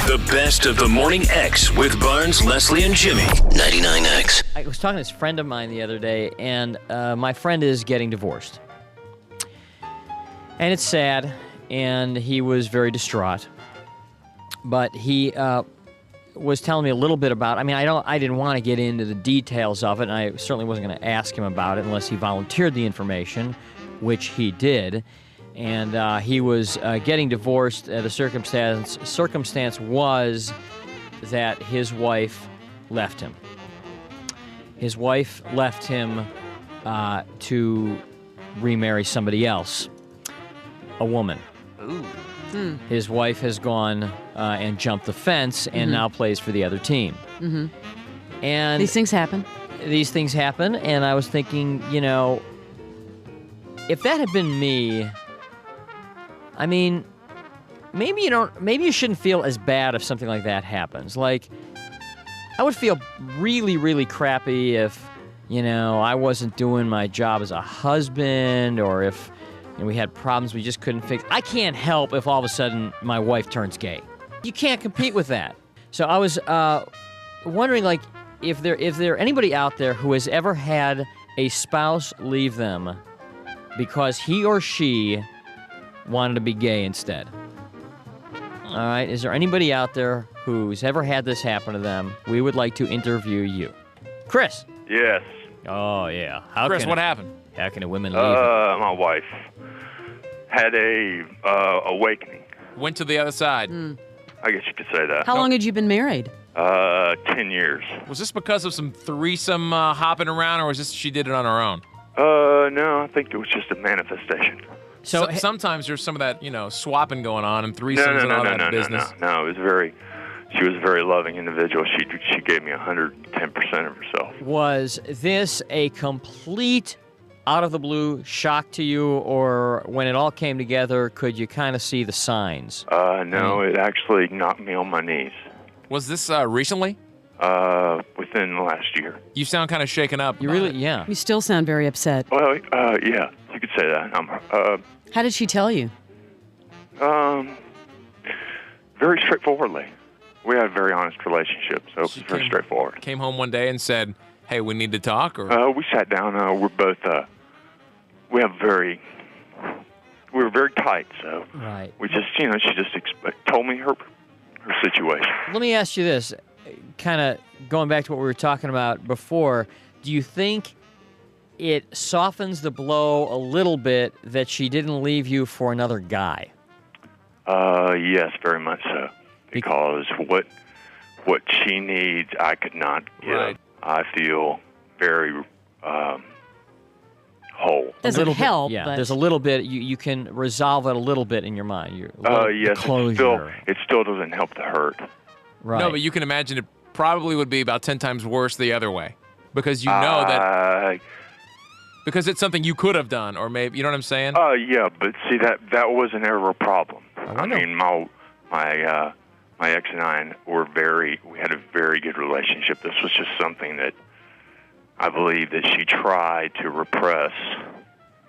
The best of the Morning X with Barnes, Leslie, and Jimmy. 99X. I was talking to this friend of mine the other day, and my friend is getting divorced. And it's sad, and he was very distraught. But he was telling me a little bit about, I didn't want to get into the details of it, and I certainly wasn't going to ask him about it unless he volunteered the information, which he did. And he was getting divorced. The circumstance was that his wife left him. His wife left him to remarry somebody else, a woman. Ooh. His wife has gone and jumped the fence and now plays for the other team. Mm-hmm. And these things happen. These things happen, and I was thinking, if that had been me, maybe you shouldn't feel as bad if something like that happens. Like, I would feel really, really crappy if, I wasn't doing my job as a husband, or if we had problems we just couldn't fix. I can't help if all of a sudden my wife turns gay. You can't compete with that. So I was wondering, if there anybody out there who has ever had a spouse leave them because he or she wanted to be gay instead. All right, is there anybody out there who's ever had this happen to them? We would like to interview you. Chris. Yes. Oh, yeah. Chris, what happened? How can a woman leave? My wife had a awakening. Went to the other side. I guess you could say that. How long had you been married? 10 years. Was this because of some threesome hopping around, or was this she did it on her own? No, I think it was just a manifestation. So sometimes there's some of that, swapping going on and threesomes and all that business. No, it was she was a very loving individual. She gave me 110% of herself. Was this a complete out-of-the-blue shock to you, or when it all came together, could you kind of see the signs? No, it actually knocked me on my knees. Was this recently? Within the last year. You sound kind of shaken up. You really, yeah. You still sound very upset. Well, yeah, you could say that. How did she tell you? Very straightforwardly. We had a very honest relationship, so it was very straightforward. Came home one day and said, "Hey, we need to talk." Or we sat down. We're both. We were very tight, so right. We just, she just told me her situation. Let me ask you this, kind of going back to what we were talking about before. Do you think it softens the blow a little bit that she didn't leave you for another guy? Yes, very much so. Because what she needs, I could not give. Right. I feel very whole. Doesn't help. Yeah, but there's a little bit. You can resolve it a little bit in your mind. Yes, it still doesn't help the hurt. Right. No, but you can imagine it probably would be about 10 times worse the other way, because you know that. Because it's something you could have done, or maybe, you know what I'm saying? Yeah, but see, that wasn't ever a problem. I mean, my ex and I we had a very good relationship. This was just something that I believe that she tried to repress.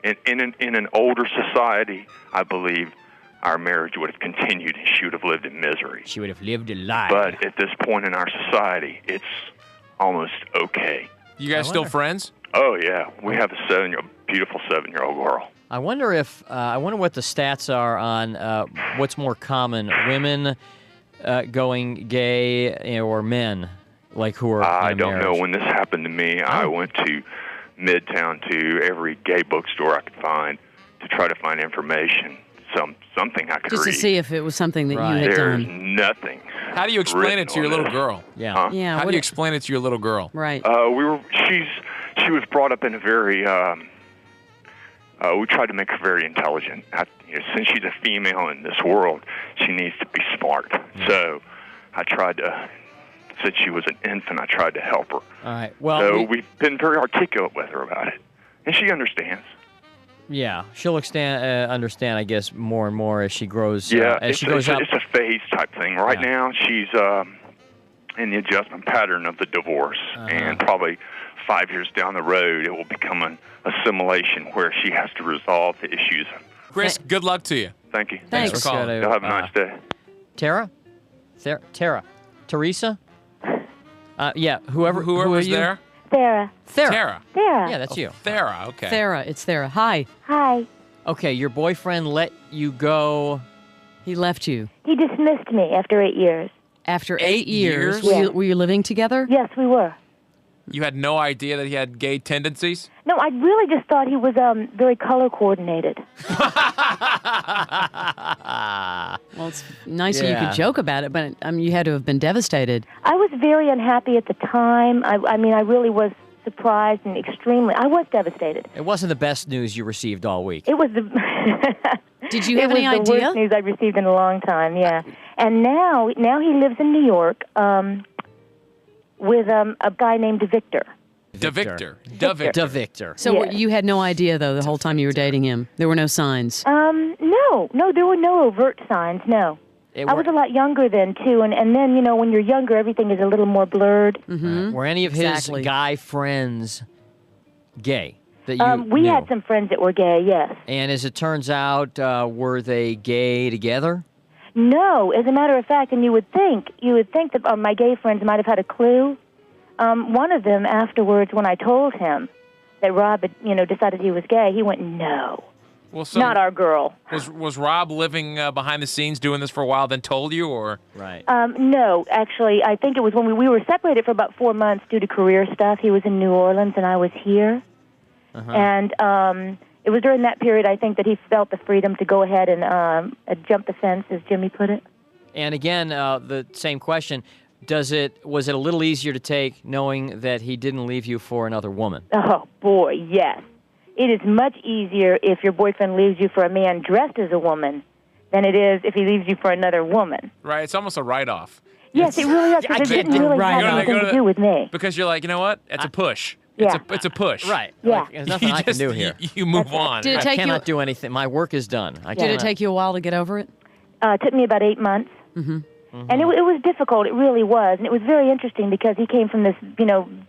In an older society, I believe our marriage would have continued and she would have lived in misery. She would have lived a lie. But at this point in our society, it's almost okay. You guys still friends? Oh, yeah. We have a beautiful 7-year-old girl. I wonder what the stats are on what's more common, women going gay or men, who are I in a don't marriage. know. When this happened to me, I went to Midtown to every gay bookstore I could find to try to find information, something I could read. Just to see if it was something that you had There's done. nothing. How do you explain it to your little girl? Yeah. Huh? Yeah. How do you explain it to your little girl? Right. She was brought up in a very. We tried to make her very intelligent. Since she's a female in this world, she needs to be smart. Yeah. So I tried to. Since she was an infant, I tried to help her. All right. Well, so we've been very articulate with her about it, and she understands. Yeah, she'll understand, I guess, more and more as she grows. Yeah, as she grows up. It's a phase type thing. Right now, she's in the adjustment pattern of the divorce, and probably 5 years down the road, it will become an assimilation where she has to resolve the issues. Chris, good luck to you. Thank you. Thanks for calling. Y'all have a nice day. Thera? Thera. Teresa? Yeah, who are Whoever's you? there. Thera. Tara. Thera. Yeah, that's you. Thera. Okay. Thera, it's Thera. Hi. Hi. Okay, your boyfriend let you go. He left you. He dismissed me after 8 years. After 8 years? Were you living together? Yes, we were. You had no idea that he had gay tendencies? No, I really just thought he was very color coordinated. Well, it's nice that you Yeah. could joke about it, but you had to have been devastated. I was very unhappy at the time. I mean, I really was surprised and I was devastated. It wasn't the best news you received all week. It was the. Did you have any It was the idea? worst news I've received in a long time. Yeah, and now he lives in New York with a guy named Victor. Victor. Victor. So Yes. you had no idea, though, the whole time you were dating him? There were no signs? No, there were no overt signs. No. I was a lot younger then too, and then when you're younger, everything is a little more blurred. Right. Were any of Exactly. his guy friends gay? That you We knew? had some friends that were gay. Yes. And as it turns out, were they gay together? No, as a matter of fact, and you would think that my gay friends might have had a clue. One of them afterwards, when I told him that Rob had, decided he was gay, he went, "No, Well, so not our girl." Was Rob living behind the scenes doing this for a while, then told you, or? Right. No, actually, I think it was when we were separated for about 4 months due to career stuff. He was in New Orleans and I was here, and it was during that period I think that he felt the freedom to go ahead and jump the fence, as Jimmy put it. And again, the same question. Was it a little easier to take knowing that he didn't leave you for another woman? Oh, boy, yes. It is much easier if your boyfriend leaves you for a man dressed as a woman than it is if he leaves you for another woman. Right, it's almost a write-off. Yes, it really is, because it didn't really have anything to do with me. Because you're like, you know what? It's a push. Yeah. It's a push. Right. Yeah. Like, there's nothing I can do here. You move on. Did it I take cannot you? do anything. My work is done. Did it take you a while to get over it? It took me about 8 months. And it was difficult. It really was. And it was very interesting because he came from this,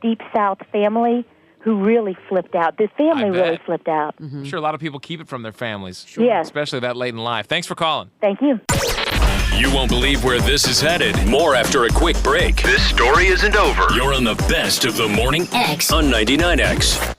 deep South family who really flipped out. This family I really bet. flipped out. I'm sure a lot of people keep it from their families. Sure. Yes. Especially that late in life. Thanks for calling. Thank you. You won't believe where this is headed. More after a quick break. This story isn't over. You're on the best of the Morning X on 99X.